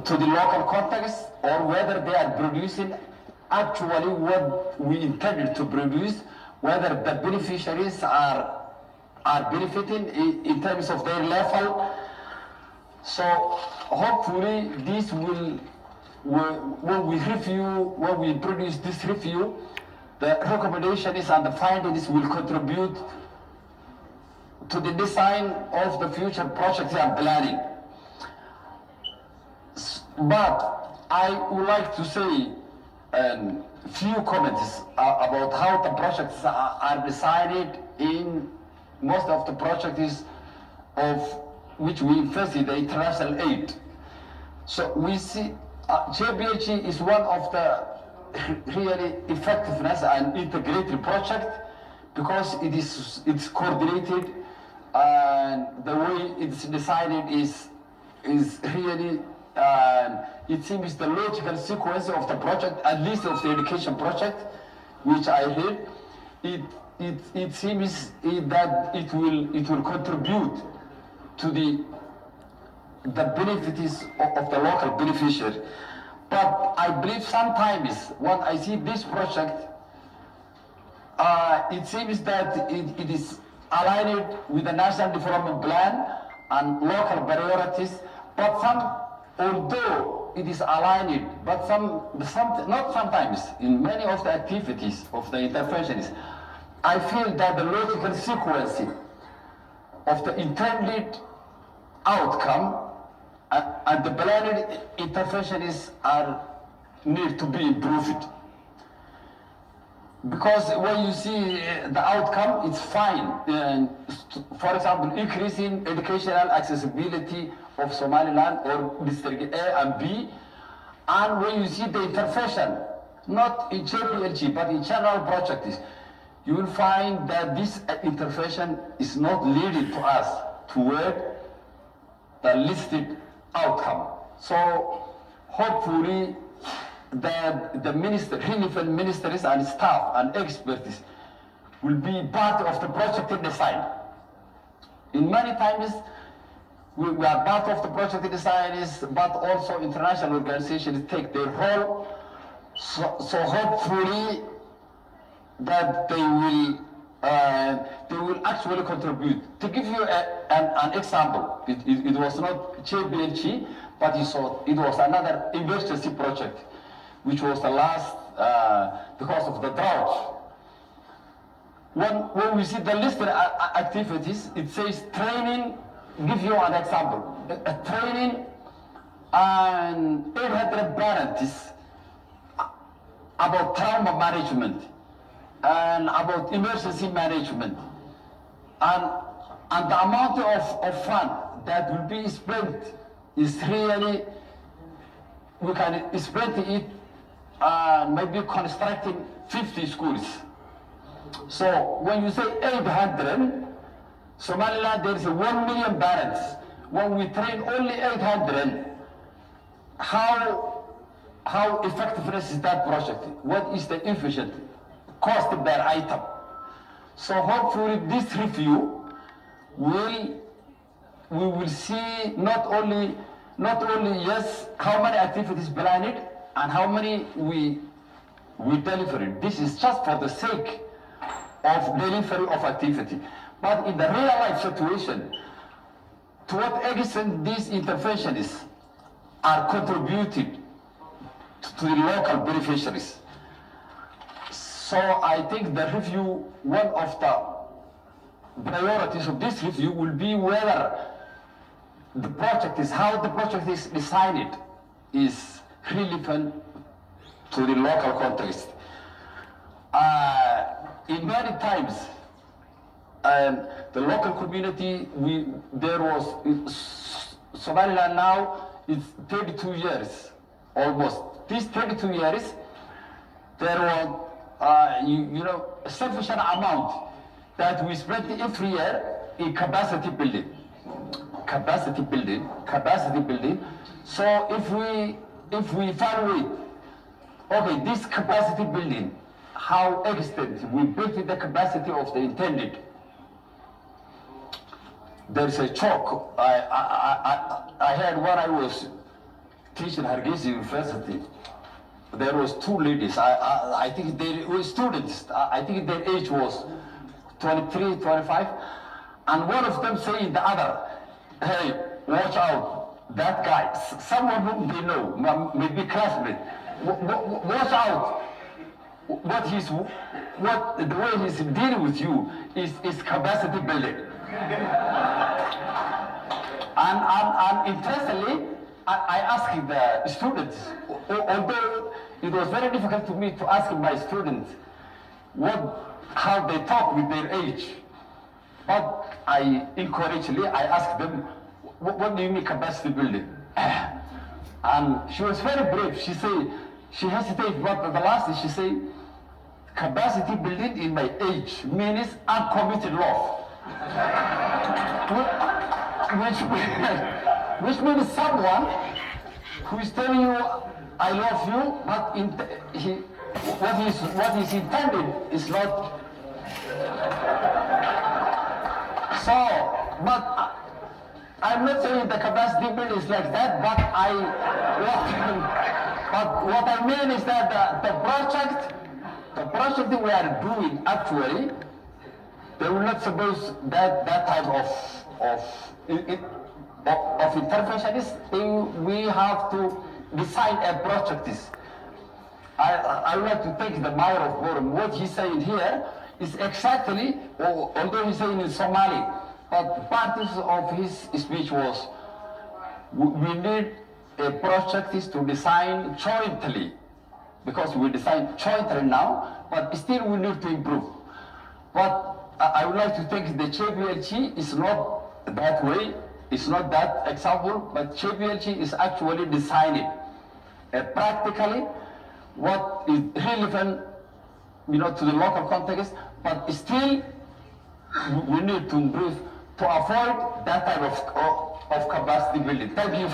to the local context, or whether they are producing actually what we intended to produce, whether the beneficiaries are benefiting in terms of their level. So hopefully this will, when we introduce this review, the recommendations and the findings will contribute to the design of the future projects and planning. But I would like to say a few comments about how the projects are designed in most of the projects of which we invest in the international aid. So we see JPLG is one of the really effectiveness and integrated project because it's coordinated, and the way it's decided is really it seems the logical sequence of the project, at least of the education project, which I read. It seems that it will contribute to the benefits of the local beneficiary. But I believe sometimes when I see this project, it seems that it is aligned with the National Development Plan and local priorities, but although it is aligned, but not sometimes, in many of the activities of the interventions, I feel that the logical sequence of the intended outcome and the planned interventions need to be improved. Because when you see the outcome, it's fine. And for example, increasing educational accessibility of Somaliland or District A and B. And when you see the intervention, not in JPLG, but in general projects, you will find that this intervention is not leading to us toward the listed outcome. So hopefully that the relevant ministers and staff and experts will be part of the project design. In many times, we are part of the project designers, but also international organizations take their role. So hopefully that they will actually contribute. To give you an example, it was not JPLG, but it was another emergency project, which was the last because of the drought. When we see the listed activities, it says training. Give you an example. Training and 800 parents about trauma management and about emergency management, and the amount of fund that will be spent is really, we can spend it maybe constructing 50 schools. So when you say 800, Somaliland, there is 1 million parents. When we train only 800, how effectiveness is that project? What is the efficient cost per item? So hopefully this review we will see not only yes, how many activities planned and how many we deliver. This is just for the sake of delivery of activity. But in the real life situation, to what extent these interventions are contributed to the local beneficiaries. So I think the review, one of the priorities of this review will be whether the project is, how the project is designed is relevant to the local context. In many times, the local community, there was Somaliland now, it's 32 years, almost. These 32 years, there was, a sufficient amount that we spend every year in capacity building. So if we evaluate, okay, this capacity building, how extent we built the capacity of the intended. There's a talk I heard when I was teach in Hargeisa University, there was two ladies. I think they were students. I think their age was 23, 25. And one of them saying the other, hey, watch out, that guy, someone whom they know, maybe classmate, watch out. The way he's dealing with you is capacity building. And interestingly, I asked the students, although it was very difficult to me to ask my students how they talk with their age. But I asked them, what do you mean capacity building? And she was very brave. She said, she hesitated, but the last thing she said, capacity building in my age means uncommitted love. Which means someone who is telling you, I love you, but what is intended is not. So, but I'm not saying the capacity building is like that, but what I mean is that the project we are doing actually, they will not suppose that type of interventionist. We have to design a project. I would like to take the mayor of Borum. What he's saying here is exactly, although he's saying in Somali, but part of his speech was, we need a project to design jointly, because we design jointly now, but still we need to improve. But I would like to think the JPLG is not that way, it's not that example, but JPLG is actually designing practically what is relevant, to the local context, but still we need to improve to avoid that type of capacity building. Thank you.